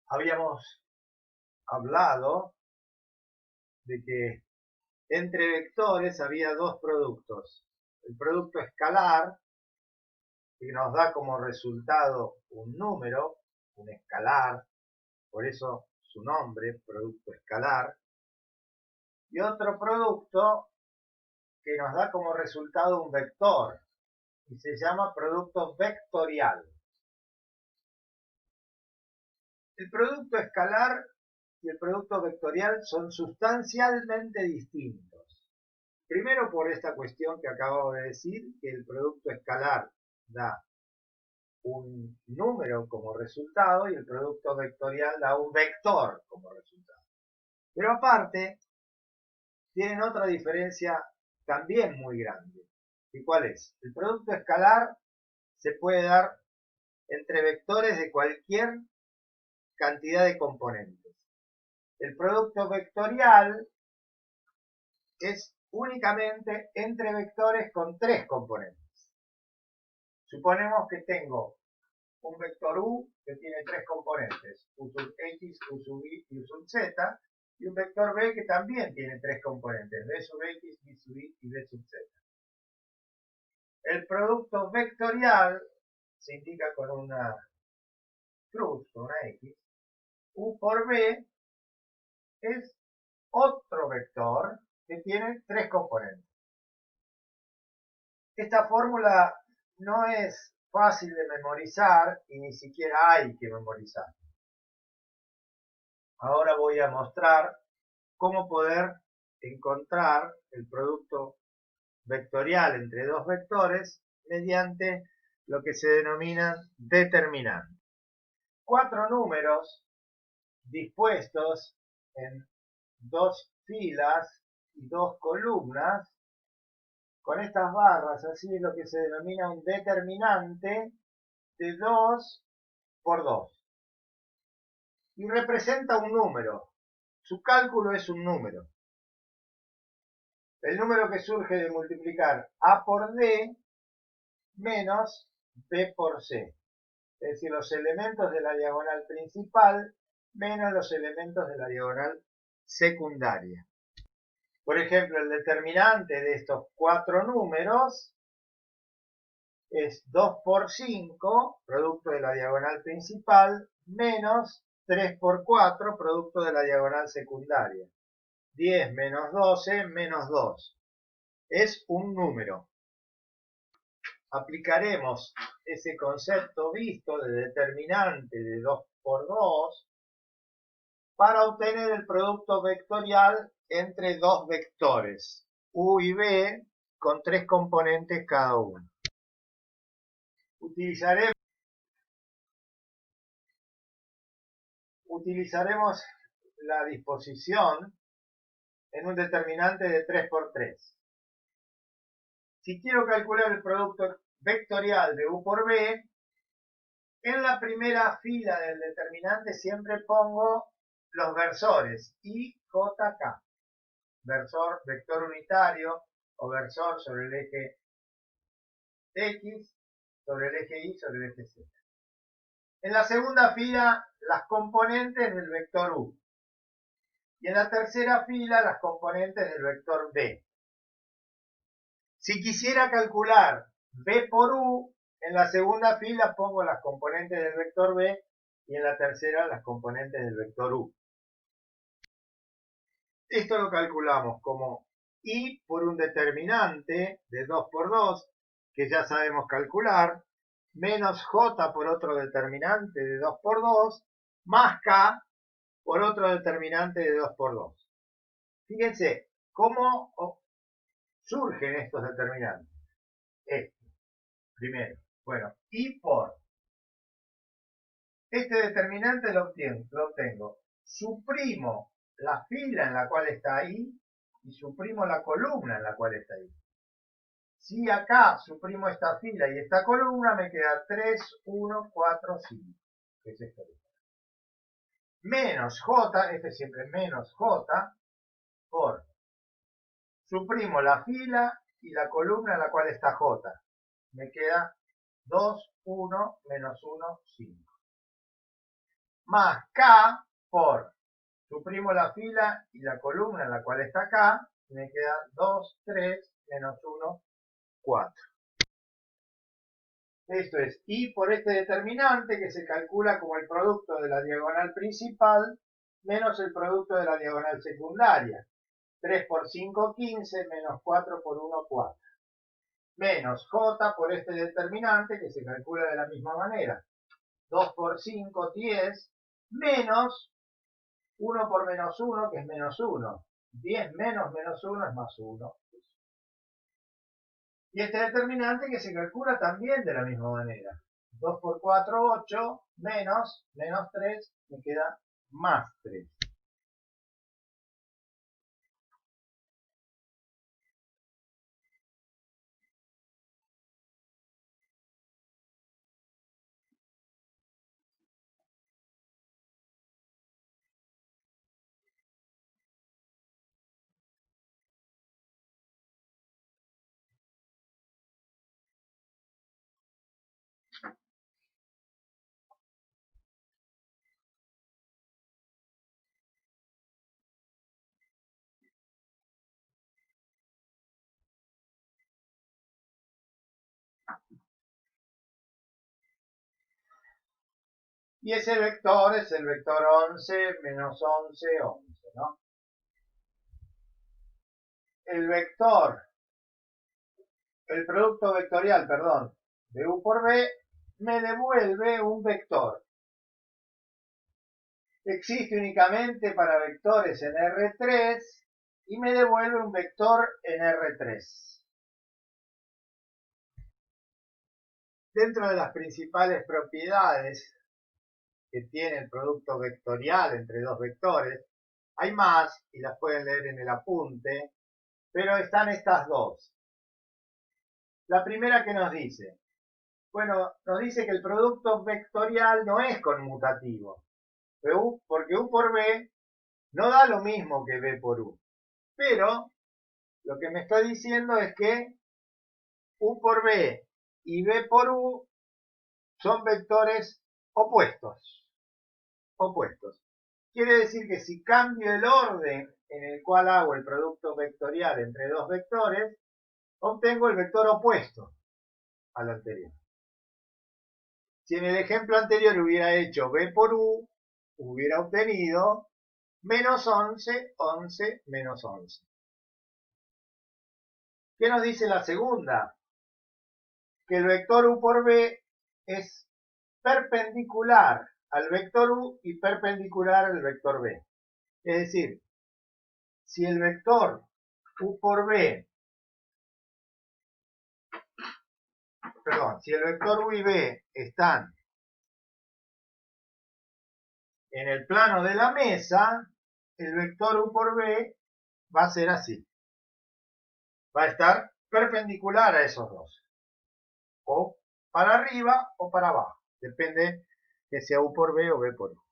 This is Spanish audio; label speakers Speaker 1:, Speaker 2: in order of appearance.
Speaker 1: Habíamos hablado de que entre vectores había dos productos. El producto escalar, que nos da como resultado un número, un escalar, por eso su nombre, producto escalar, y otro producto que nos da como resultado un vector, y se llama producto vectorial. El producto escalar y el producto vectorial son sustancialmente distintos. Primero por esta cuestión que acabo de decir, que el producto escalar da un número como resultado y el producto vectorial da un vector como resultado. Pero aparte, tienen otra diferencia también muy grande. ¿Y cuál es? El producto escalar se puede dar entre vectores de cualquier cantidad de componentes. El producto vectorial es únicamente entre vectores con tres componentes. Suponemos que tengo un vector u que tiene tres componentes, u sub x, u sub y, u sub z, y un vector b que también tiene tres componentes, b sub x, b sub y y b sub z. El producto vectorial se indica con una cruz, con una x. U por b es otro vector que tiene tres componentes. Esta fórmula no es fácil de memorizar y ni siquiera hay que memorizar. Ahora voy a mostrar cómo poder encontrar el producto vectorial entre dos vectores mediante lo que se denominan determinantes. Cuatro números dispuestos en dos filas y dos columnas, con estas barras, así es lo que se denomina un determinante de 2 por 2. Y representa un número. Su cálculo es un número. El número que surge de multiplicar A por D menos B por C. Es decir, los elementos de la diagonal principal menos los elementos de la diagonal secundaria. Por ejemplo, el determinante de estos cuatro números es 2 por 5, producto de la diagonal principal, menos 3 por 4, producto de la diagonal secundaria. 10 menos 12 menos 2. Es un número. Aplicaremos ese concepto visto de determinante de 2 por 2 para obtener el producto vectorial entre dos vectores, u y b, con tres componentes cada uno. Utilizaremos la disposición en un determinante de 3 por 3. Si quiero calcular el producto vectorial de u por b, en la primera fila del determinante siempre pongo los versores I, J, K. Versor, vector unitario o versor sobre el eje X, sobre el eje Y, sobre el eje Z. En la segunda fila, las componentes del vector U. Y en la tercera fila, las componentes del vector B. Si quisiera calcular B por U, en la segunda fila pongo las componentes del vector B y en la tercera las componentes del vector U. Esto lo calculamos como I por un determinante de 2 por 2, que ya sabemos calcular, menos J por otro determinante de 2 por 2, más K por otro determinante de 2 por 2. Fíjense cómo surgen estos determinantes. Primero, bueno, I por este determinante lo obtengo. Suprimo la fila en la cual está I y suprimo la columna en la cual está I. Si acá suprimo esta fila y esta columna, me queda 3, 1, 4, 5. Que es esto. Menos J, este siempre menos J, por suprimo la fila y la columna en la cual está J. Me queda 2, 1, menos 1, 5. más K por, suprimo la fila y la columna en la cual está K, y me queda 2, 3, menos 1, 4. Esto es I por este determinante que se calcula como el producto de la diagonal principal menos el producto de la diagonal secundaria. 3 por 5, 15, menos 4 por 1, 4. Menos J por este determinante que se calcula de la misma manera. 2 por 5, 10, menos 1 por menos 1, que es menos 1. 10 menos menos 1 es más 1. Y este determinante que se calcula también de la misma manera. 2 por 4, 8, menos 3, me queda más 3. Y ese vector es el vector 11, menos 11, 11, ¿no? El vector, el producto vectorial, perdón, de U por B, me devuelve un vector. Existe únicamente para vectores en R3 y me devuelve un vector en R3. Dentro de las principales propiedades que tiene el producto vectorial entre dos vectores, hay más y las pueden leer en el apunte, pero están estas dos. La primera que nos dice, bueno, nos dice que el producto vectorial no es conmutativo, porque U por B no da lo mismo que B por U. Pero lo que me está diciendo es que U por B y B por U son vectores opuestos. Quiere decir que si cambio el orden en el cual hago el producto vectorial entre dos vectores, obtengo el vector opuesto al anterior. Si en el ejemplo anterior hubiera hecho B por U, hubiera obtenido menos 11, 11, menos 11. ¿Qué nos dice la segunda? Que el vector U por B es perpendicular al vector U y perpendicular al vector B. Es decir, si el vector U por B, si el vector U y B están en el plano de la mesa, el vector U por B va a ser así. Va a estar perpendicular a esos dos. O para arriba o para abajo. Depende que sea U por B o B por U.